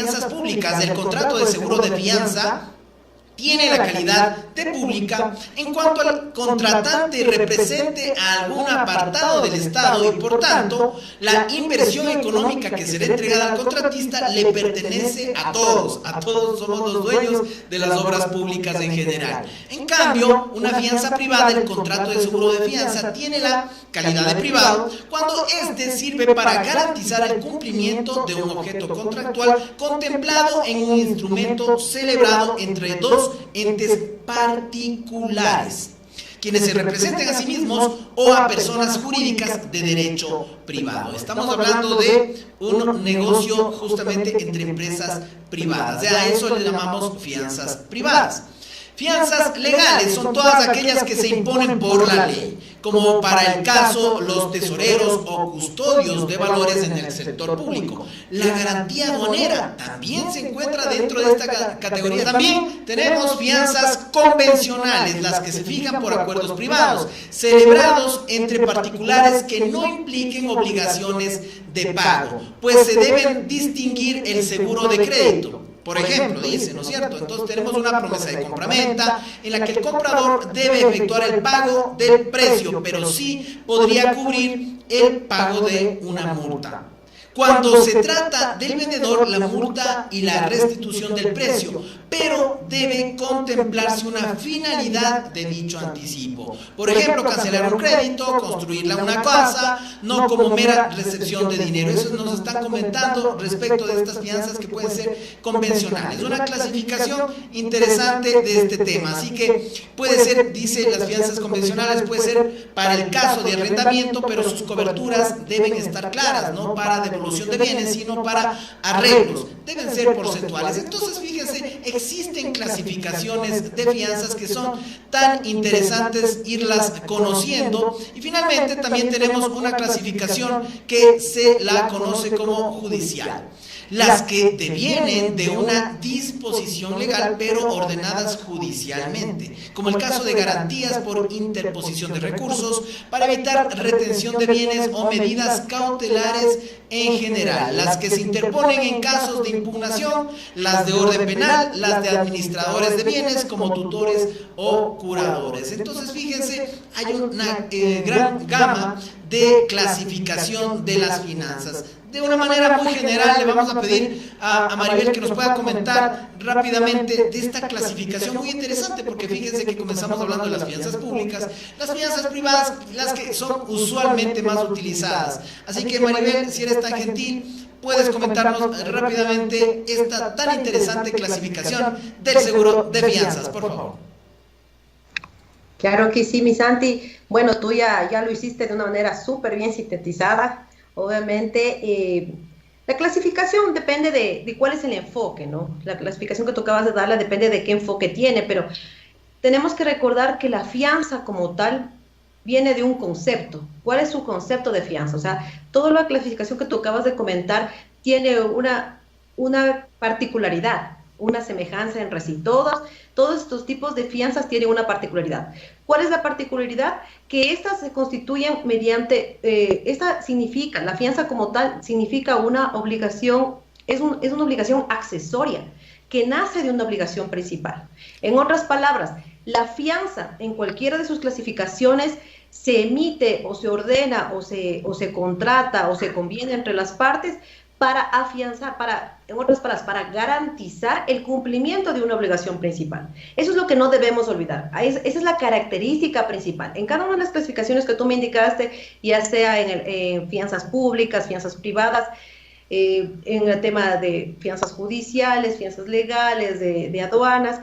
fianzas públicas, el contrato de seguro de fianza tiene la calidad de pública en cuanto al contratante represente a algún apartado del Estado y por tanto la inversión económica que será entregada al contratista le pertenece a todos somos los dueños de las obras públicas en general. En cambio, una fianza privada, el contrato de seguro de fianza, tiene la calidad de privado cuando éste sirve para garantizar el cumplimiento de un objeto contractual contemplado en un instrumento celebrado entre dos entes particulares, quienes se representen a sí mismos o a personas jurídicas de derecho privado. Estamos hablando de un negocio justamente entre empresas privadas. A eso le llamamos fianzas privadas. Fianzas legales son todas aquellas que se imponen por la ley, como para el caso los tesoreros o custodios de valores en el sector público. La garantía aduanera también se encuentra dentro de esta categoría. También tenemos fianzas convencionales, las que se fijan por acuerdos privados, celebrados entre particulares que no impliquen obligaciones de pago, pues se deben distinguir el seguro de crédito. Por ejemplo, dice, ¿no es cierto? Entonces tenemos una promesa de compraventa en la que el comprador debe efectuar el pago del precio, pero sí podría cubrir el pago de una multa. Cuando se trata del vendedor, la multa y la restitución del precio, pero debe contemplarse una finalidad de dicho anticipo. Por ejemplo, cancelar un crédito, construirla una casa, no como mera recepción de dinero. Eso nos están comentando respecto de estas fianzas que pueden ser convencionales. Una clasificación interesante de este tema. Así que puede ser, dice, las fianzas convencionales puede ser para el caso de arrendamiento, pero sus coberturas deben estar claras, no para devolución de bienes, sino para arreglos. Deben ser porcentuales. Entonces, fíjense, existen clasificaciones de fianzas que son tan interesantes irlas conociendo. Y finalmente también tenemos una clasificación que se la conoce como judicial. Las que devienen de una disposición legal pero ordenadas judicialmente, como el caso de garantías por interposición de recursos para evitar retención de bienes o medidas cautelares en general, las que se interponen en casos de impugnación, las de orden penal, las de administradores de bienes como tutores o curadores. Entonces, fíjense, hay una gran gama de clasificación de las finanzas. De una manera muy general le vamos a pedir a Maribel que nos pueda comentar rápidamente de esta clasificación muy interesante, porque fíjense que comenzamos hablando de las fianzas públicas, las fianzas privadas, las que son usualmente más utilizadas. Así que Maribel, si eres tan gentil, puedes comentarnos rápidamente esta tan interesante clasificación del seguro de fianzas, por favor. Claro que sí, mi Santi. Bueno, tú ya lo hiciste de una manera súper bien sintetizada. Obviamente, la clasificación depende de cuál es el enfoque, ¿no? La clasificación que tú acabas de darla depende de qué enfoque tiene, pero tenemos que recordar que la fianza como tal viene de un concepto. ¿Cuál es su concepto de fianza? O sea, toda la clasificación que tú acabas de comentar tiene una particularidad, una semejanza entre sí. Todos estos tipos de fianzas tienen una particularidad. ¿Cuál es la particularidad? Que estas se constituyen mediante, la fianza como tal significa una obligación, es una obligación accesoria, que nace de una obligación principal. En otras palabras, la fianza en cualquiera de sus clasificaciones se emite o se ordena o se contrata o se conviene entre las partes para afianzar, en otras palabras, para garantizar el cumplimiento de una obligación principal. Eso es lo que no debemos olvidar. Esa es la característica principal. En cada una de las clasificaciones que tú me indicaste, ya sea en fianzas públicas, fianzas privadas, en el tema de fianzas judiciales, fianzas legales, de aduanas,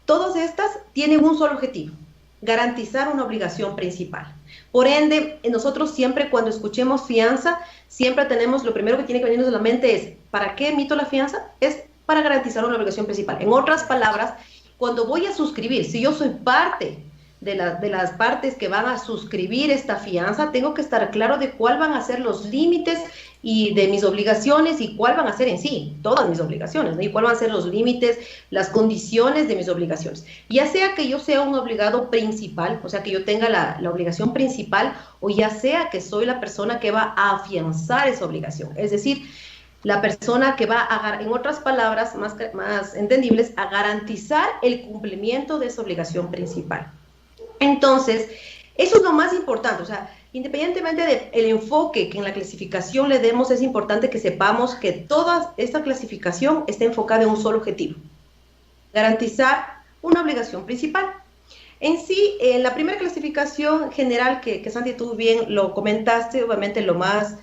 todas estas tienen un solo objetivo: garantizar una obligación principal. Por ende, nosotros siempre cuando escuchemos fianza, siempre tenemos, lo primero que tiene que venirnos a la mente es, ¿para qué emito la fianza? Es para garantizar una obligación principal. En otras palabras, cuando voy a suscribir, si yo soy parte de las partes que van a suscribir esta fianza, tengo que estar claro de cuál van a ser los límites y de mis obligaciones y cuál van a ser en sí todas mis obligaciones, ¿no? Y cuál van a ser los límites, las condiciones de mis obligaciones. Ya sea que yo sea un obligado principal, o sea, que yo tenga la obligación principal, o ya sea que soy la persona que va a afianzar esa obligación. Es decir, la persona que va en otras palabras más entendibles, a garantizar el cumplimiento de esa obligación principal. Entonces, eso es lo más importante, o sea, independientemente del enfoque que en la clasificación le demos, es importante que sepamos que toda esta clasificación está enfocada en un solo objetivo: garantizar una obligación principal. En sí, en la primera clasificación general que Santi, tú bien lo comentaste, obviamente lo más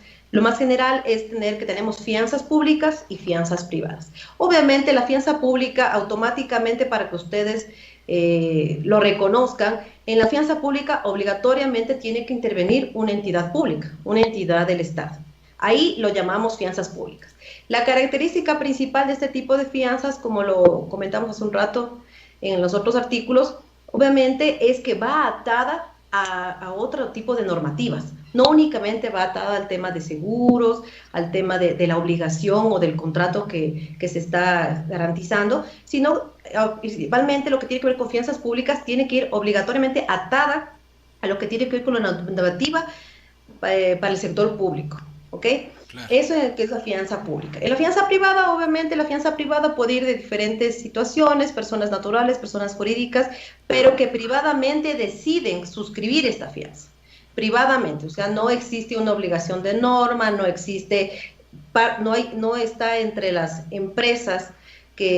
general es que tenemos fianzas públicas y fianzas privadas. Obviamente la fianza pública, automáticamente, para que ustedes lo reconozcan, en la fianza pública obligatoriamente tiene que intervenir una entidad pública, una entidad del Estado. Ahí lo llamamos fianzas públicas. La característica principal de este tipo de fianzas, como lo comentamos hace un rato en los otros artículos, obviamente es que va atada a otro tipo de normativas. No únicamente va atada al tema de seguros, al tema de la obligación o del contrato que se está garantizando, sino principalmente lo que tiene que ver con fianzas públicas tiene que ir obligatoriamente atada a lo que tiene que ver con la normativa para el sector público, ¿ok? Claro. Eso es que es la fianza pública. En la fianza privada, obviamente, la fianza privada puede ir de diferentes situaciones, personas naturales, personas jurídicas, pero que privadamente deciden suscribir esta fianza. Privadamente, o sea, no existe una obligación de norma, no existe, no está entre las empresas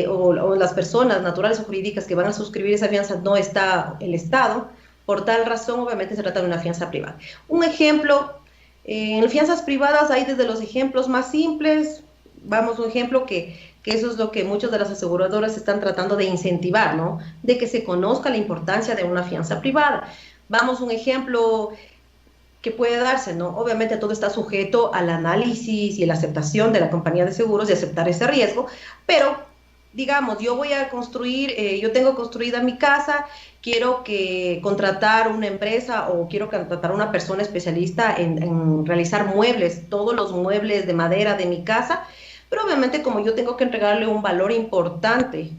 o las personas naturales o jurídicas que van a suscribir esa fianza, no está el Estado. Por tal razón, obviamente, se trata de una fianza privada. Un ejemplo, en fianzas privadas hay desde los ejemplos más simples, vamos, un ejemplo que eso es lo que muchas de las aseguradoras están tratando de incentivar, ¿no? De que se conozca la importancia de una fianza privada. Vamos, un ejemplo que puede darse, ¿no? Obviamente todo está sujeto al análisis y la aceptación de la compañía de seguros de aceptar ese riesgo, pero digamos, yo voy a construir, yo tengo construida mi casa, quiero contratar una empresa o quiero contratar una persona especialista en realizar muebles, todos los muebles de madera de mi casa, pero obviamente como yo tengo que entregarle un valor importante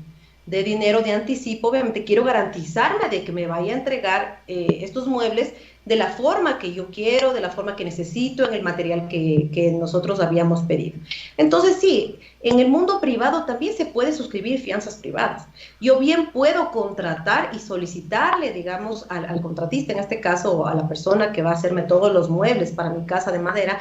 de dinero de anticipo, obviamente quiero garantizarme de que me vaya a entregar estos muebles de la forma que yo quiero, de la forma que necesito, en el material que nosotros habíamos pedido. Entonces sí, en el mundo privado también se puede suscribir fianzas privadas. Yo bien puedo contratar y solicitarle, digamos, al contratista, en este caso a la persona que va a hacerme todos los muebles para mi casa de madera,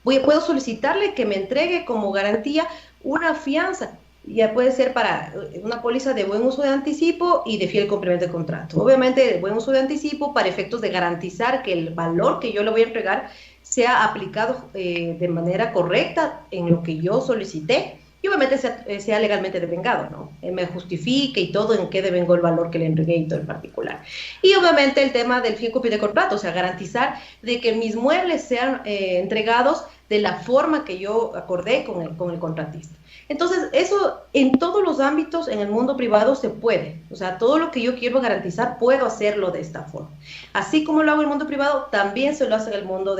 puedo solicitarle que me entregue como garantía una fianza. Ya puede ser para una póliza de buen uso de anticipo y de fiel cumplimiento de contrato. Obviamente, de buen uso de anticipo para efectos de garantizar que el valor que yo le voy a entregar sea aplicado de manera correcta en lo que yo solicité y obviamente sea legalmente devengado, ¿no? Me justifique y todo en qué devengó el valor que le entregué y todo en particular. Y obviamente el tema del fiel cumplimiento de contrato, o sea, garantizar de que mis muebles sean entregados de la forma que yo acordé con el contratista. Entonces, eso en todos los ámbitos en el mundo privado se puede. O sea, todo lo que yo quiero garantizar, puedo hacerlo de esta forma. Así como lo hago en el mundo privado, también se lo hace en el mundo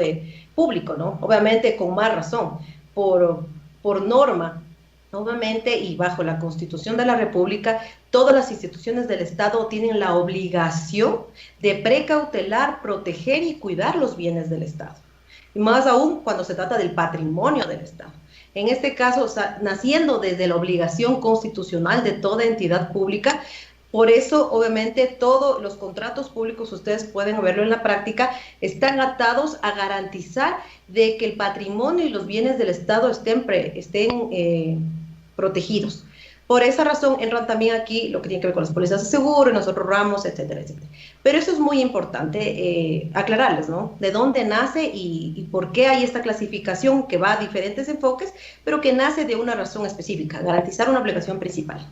público, ¿no? Obviamente con más razón, por norma, obviamente, y bajo la Constitución de la República, todas las instituciones del Estado tienen la obligación de precautelar, proteger y cuidar los bienes del Estado. Y más aún cuando se trata del patrimonio del Estado. En este caso, o sea, naciendo desde la obligación constitucional de toda entidad pública, por eso, obviamente, todos los contratos públicos, ustedes pueden verlo en la práctica, están atados a garantizar de que el patrimonio y los bienes del Estado estén protegidos. Por esa razón entran también aquí lo que tiene que ver con las pólizas de seguro, en los otros ramos, etcétera, etcétera. Pero eso es muy importante aclararles, ¿no? De dónde nace y por qué hay esta clasificación que va a diferentes enfoques, pero que nace de una razón específica: garantizar una obligación principal.